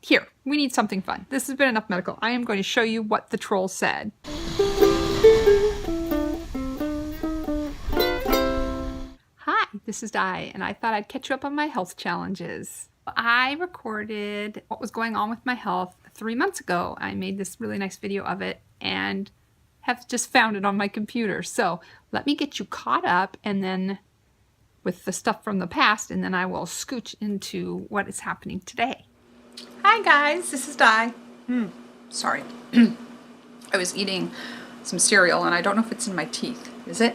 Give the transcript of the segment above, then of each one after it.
Here, we need something fun. This has been enough medical. I am going to show you what the troll said. Hi, this is Di, and I thought I'd catch you up on my health challenges. I recorded what was going on with my health 3 months ago. I made this really nice video of it and have just found it on my computer. So let me get you caught up and then with the stuff from the past, and then I will scooch into what is happening today. Hi guys, this is Di. Sorry. I was eating some cereal and I don't know if it's in my teeth. Is it?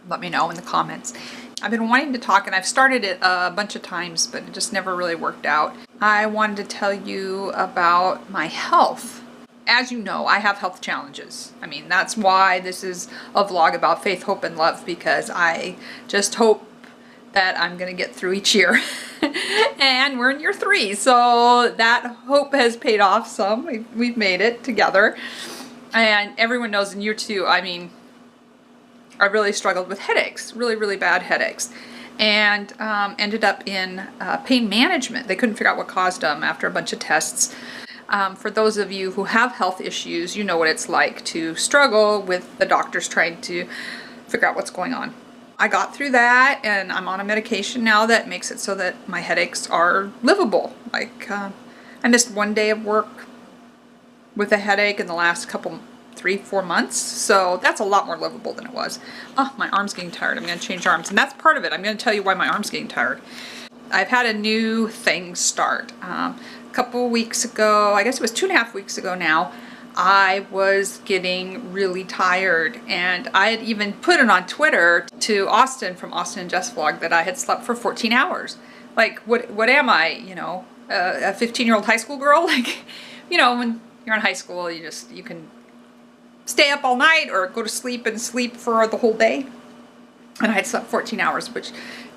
Let me know in the comments. I've been wanting to talk and I've started it a bunch of times, but it just never really worked out. I wanted to tell you about my health. As you know, I have health challenges. I mean, that's why this is a vlog about faith, hope, and love, because I just hope that I'm gonna get through each year. And we're in year 3, so that hope has paid off some. We've made it together. And everyone knows in year 2, I mean, I really struggled with headaches, really bad headaches, and ended up in pain management. They couldn't figure out what caused them after a bunch of tests. For those of you who have health issues, you know what it's like to struggle with the doctors trying to figure out what's going on. I got through that, and I'm on a medication now that makes it so that my headaches are livable. Like, I missed 1 day of work with a headache in the last couple 3-4 months, so that's a lot more livable than it was. Oh, my arm's getting tired. I'm going to change arms, and that's part of it. I'm going to tell you why my arm's getting tired. I've had a new thing start. A couple weeks ago, I guess it was 2.5 weeks ago now, I was getting really tired, and I had even put it on Twitter to Austin from Austin and Jess Vlog that I had slept for 14 hours. Like, what am I, you know, a 15-year-old high school girl? Like, you know, when you're in high school, you can stay up all night or go to sleep and sleep for the whole day. And I had slept 14 hours, which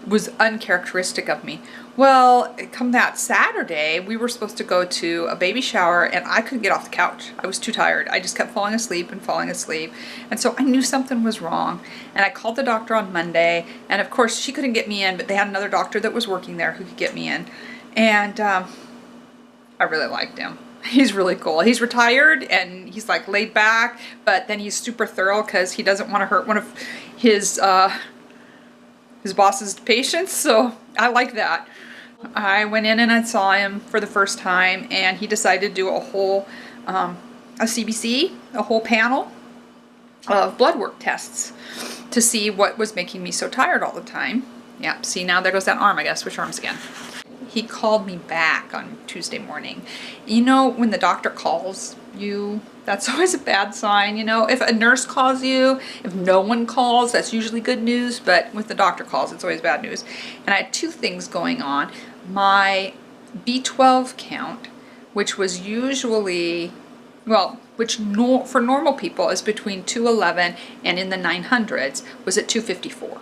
was uncharacteristic of me. Well, come that Saturday, we were supposed to go to a baby shower and I couldn't get off the couch. I was too tired. I just kept falling asleep and falling asleep. And so I knew something was wrong. And I called the doctor on Monday, and of course she couldn't get me in, but they had another doctor that was working there who could get me in. And I really liked him. He's really cool. He's retired and he's like laid back, but then he's super thorough because he doesn't want to hurt one of his boss's patients, so I like that. I went in and I saw him for the first time, and he decided to do a whole a CBC, a whole panel of blood work tests to see what was making me so tired all the time. Yeah, see, now there goes that arm, I guess. Which arms again? He called me back on Tuesday morning. You know, when the doctor calls you, that's always a bad sign. You know, if a nurse calls you, if no one calls, that's usually good news, but with the doctor calls, it's always bad news. And I had 2 things going on. My B12 count, which was usually, well, for normal people is between 211 and in the 900s, was at 254.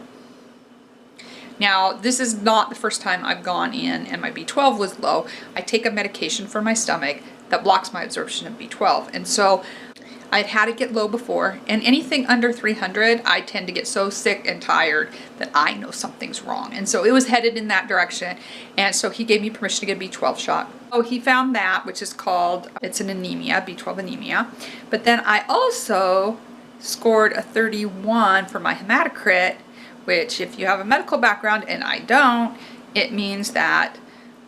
Now, this is not the first time I've gone in and my B12 was low. I take a medication for my stomach that blocks my absorption of B12. And so I'd had it get low before, and anything under 300, I tend to get so sick and tired that I know something's wrong. And so it was headed in that direction. And so he gave me permission to get a B12 shot. Oh, he found that, which is called, it's an anemia, B12 anemia. But then I also scored a 31 for my hematocrit, which if you have a medical background, and I don't, it means that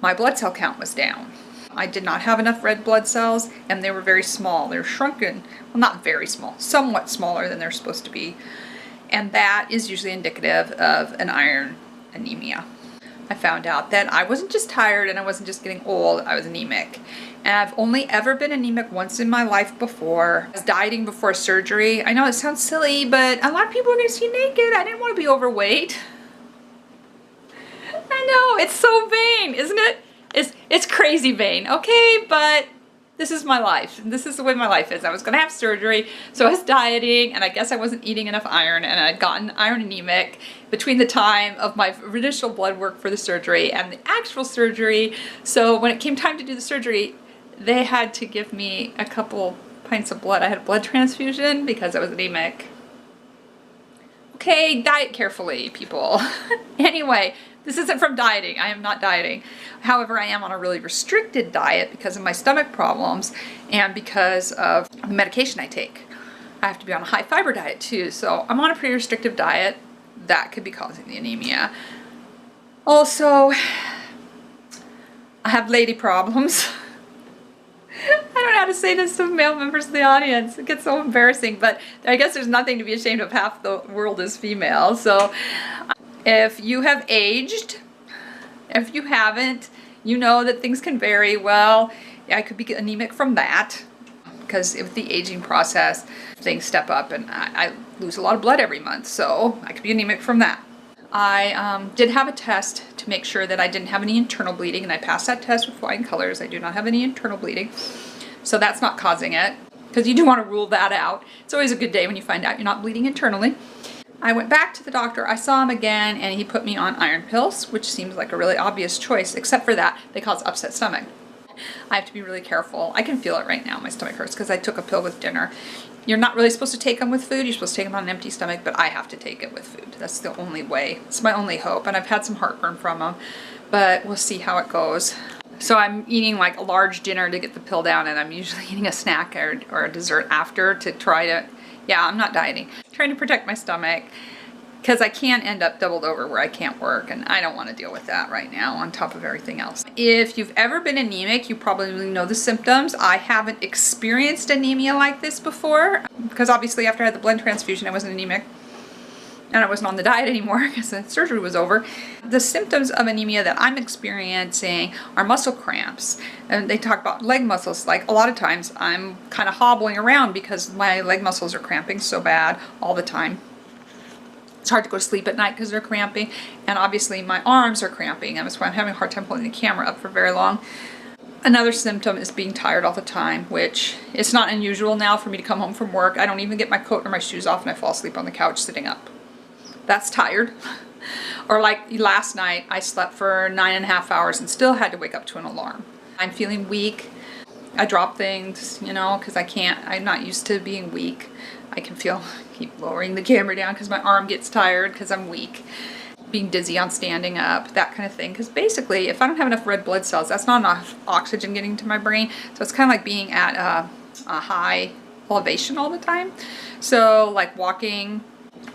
my blood cell count was down. I did not have enough red blood cells, and they were very small. They're shrunken, well, not very small, somewhat smaller than they're supposed to be. And that is usually indicative of an iron anemia. I found out that I wasn't just tired and I wasn't just getting old, I was anemic. And I've only ever been anemic once in my life before. I was dieting before surgery. I know it sounds silly, but a lot of people are gonna see naked. I didn't want to be overweight. I know, it's so vain, isn't it? It's crazy vain, okay? But this is my life. This is the way my life is. I was gonna have surgery, so I was dieting, and I guess I wasn't eating enough iron, and I'd gotten iron anemic between the time of my initial blood work for the surgery and the actual surgery. So when it came time to do the surgery, they had to give me a couple pints of blood. I had a blood transfusion because I was anemic. Okay, diet carefully, people. Anyway, This isn't from dieting. I am not dieting. However, I am on a really restricted diet because of my stomach problems and because of the medication I take. I have to be on a high fiber diet too, so I'm on a pretty restrictive diet. That could be causing the anemia. Also, I have lady problems. I don't know how to say this to male members of the audience. It gets so embarrassing, but I guess there's nothing to be ashamed of. Half the world is female. So if you have aged, if you haven't, you know that things can vary. Well, I could be anemic from that because with the aging process, things step up and I lose a lot of blood every month. So I could be anemic from that. I did have a test to make sure that I didn't have any internal bleeding, and I passed that test with flying colors. I do not have any internal bleeding, so that's not causing it, because you do want to rule that out. It's always a good day when you find out you're not bleeding internally. I went back to the doctor, I saw him again, and he put me on iron pills, which seems like a really obvious choice, except for that they cause upset stomach. I have to be really careful. I can feel it right now. My stomach hurts because I took a pill with dinner. You're not really supposed to take them with food. You're supposed to take them on an empty stomach, but I have to take it with food. That's the only way. It's my only hope. And I've had some heartburn from them, but we'll see how it goes. So I'm eating like a large dinner to get the pill down, and I'm usually eating a snack or a dessert after to try to, yeah, I'm not dieting. I'm trying to protect my stomach, because I can end up doubled over where I can't work, and I don't want to deal with that right now on top of everything else. If you've ever been anemic, you probably know the symptoms. I haven't experienced anemia like this before, because obviously after I had the blood transfusion, I wasn't anemic, and I wasn't on the diet anymore because the surgery was over. The symptoms of anemia that I'm experiencing are muscle cramps, and they talk about leg muscles. Like a lot of times I'm kind of hobbling around because my leg muscles are cramping so bad all the time. It's hard to go to sleep at night because they're cramping, and obviously my arms are cramping, and that's why I'm having a hard time holding the camera up for very long. Another symptom is being tired all the time, which it's not unusual now for me to come home from work. I don't even get my coat or my shoes off, and I fall asleep on the couch sitting up. That's tired. Or like last night, I slept for 9.5 hours and still had to wake up to an alarm. I'm feeling weak. I drop things, you know, because I'm not used to being weak. I can keep lowering the camera down because my arm gets tired because I'm weak. Being dizzy on standing up, that kind of thing. Because basically, if I don't have enough red blood cells, that's not enough oxygen getting to my brain. So it's kind of like being at a high elevation all the time. So like walking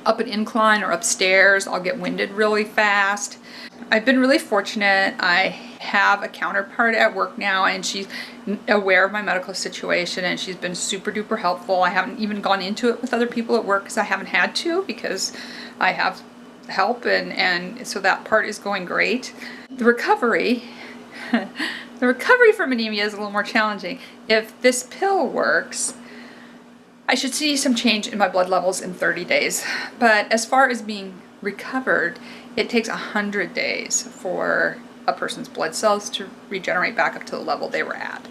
up an incline or upstairs, I'll get winded really fast. I've been really fortunate. I have a counterpart at work now, and she's aware of my medical situation, and she's been super duper helpful. I haven't even gone into it with other people at work because I haven't had to, because I have help, and so that part is going great. The recovery from anemia is a little more challenging. If this pill works, I should see some change in my blood levels in 30 days. But as far as being recovered, it takes 100 days for a person's blood cells to regenerate back up to the level they were at.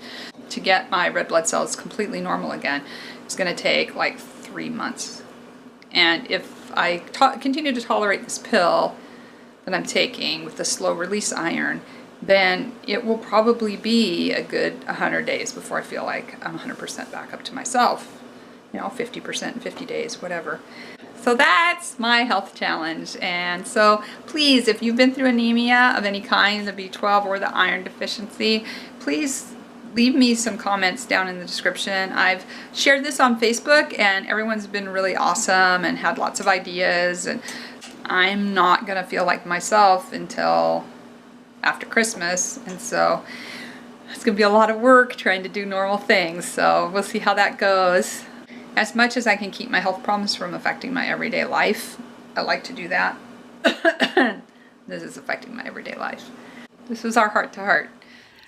To get my red blood cells completely normal again, it's going to take like 3 months. And if I continue to tolerate this pill that I'm taking with the slow release iron, then it will probably be a good 100 days before I feel like I'm 100% back up to myself. You know, 50% in 50 days, whatever. So that's my health challenge. And so please, if you've been through anemia of any kind, the B12 or the iron deficiency, please leave me some comments down in the description. I've shared this on Facebook, and everyone's been really awesome and had lots of ideas, and I'm not gonna feel like myself until after Christmas, and so it's gonna be a lot of work trying to do normal things. So we'll see how that goes. As much as I can keep my health problems from affecting my everyday life, I like to do that. This is affecting my everyday life. This was our heart-to-heart.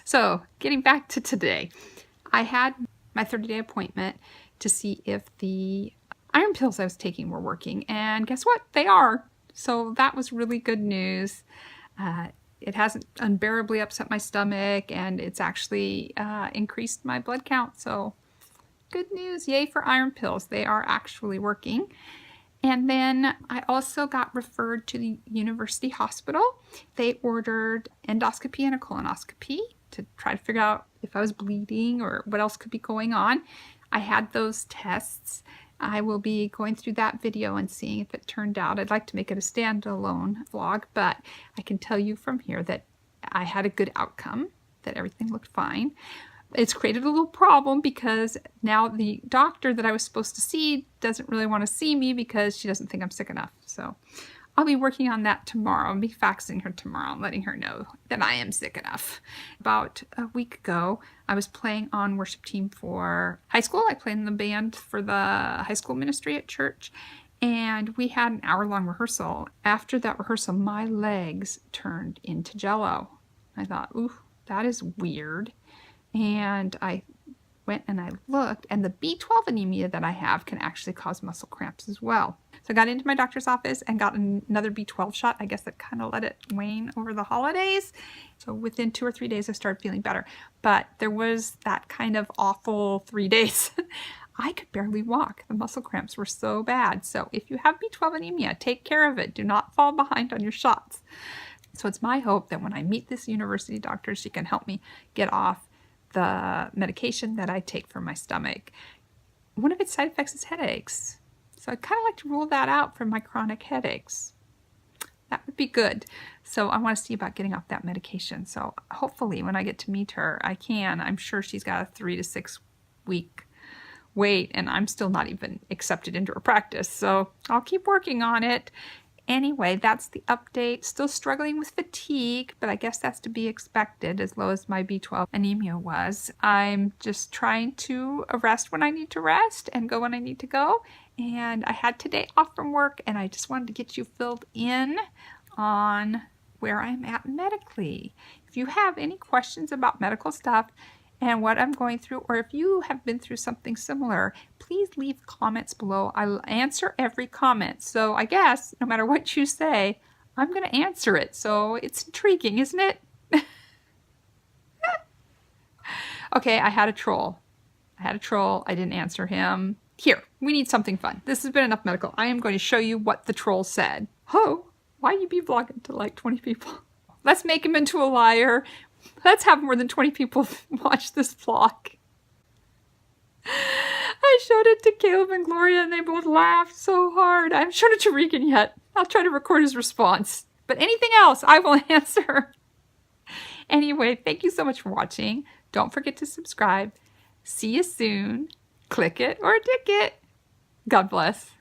So, getting back to today, I had my 30-day appointment to see if the iron pills I was taking were working, and guess what? They are. So that was really good news. It hasn't unbearably upset my stomach, and it's actually increased my blood count. So good news, yay for iron pills. They are actually working. And then I also got referred to the university hospital. They ordered endoscopy and a colonoscopy to try to figure out if I was bleeding or what else could be going on. I had those tests, I will be going through that video and seeing if it turned out. I'd like to make it a standalone vlog, but I can tell you from here that I had a good outcome, that everything looked fine. It's created a little problem because now the doctor that I was supposed to see doesn't really want to see me because she doesn't think I'm sick enough. So I'll be working on that tomorrow. I'll be faxing her tomorrow and letting her know that I am sick enough. About a week ago, I was playing on worship team for high school. I played in the band for the high school ministry at church, and we had an hour-long rehearsal. After that rehearsal, my legs turned into jello. I thought, ooh, that is weird. And I went and I looked, and the B12 anemia that I have can actually cause muscle cramps as well. So I got into my doctor's office and got another B12 shot. I guess that kind of let it wane over the holidays. So within 2 or 3 days, I started feeling better. But there was that kind of awful 3 days. I could barely walk. The muscle cramps were so bad. So if you have B12 anemia, take care of it. Do not fall behind on your shots. So it's my hope that when I meet this university doctor, she can help me get off the medication that I take for my stomach. One of its side effects is headaches. So I'd kind of like to rule that out for my chronic headaches. That would be good. So I want to see about getting off that medication. So hopefully when I get to meet her, I can. I'm sure she's got a 3 to 6 week wait, and I'm still not even accepted into her practice. So I'll keep working on it. Anyway, that's the update. Still struggling with fatigue, but I guess that's to be expected as low as my B12 anemia was. I'm just trying to rest when I need to rest and go when I need to go. And I had today off from work, and I just wanted to get you filled in on where I'm at medically. If you have any questions about medical stuff and what I'm going through, or if you have been through something similar, please leave comments below. I'll answer every comment. So I guess no matter what you say, I'm going to answer it. So it's intriguing, isn't it? Okay, I had a troll. I didn't answer him. Here, we need something fun. This has been enough medical. I am going to show you what the troll said. Oh, why you be vlogging to like 20 people? Let's make him into a liar. Let's have more than 20 people watch this vlog. I showed it to Caleb and Gloria and they both laughed so hard. I haven't shown it to Regan yet. I'll try to record his response. But anything else, I will answer. Anyway, thank you so much for watching. Don't forget to subscribe. See you soon. Click it or tick it. God bless.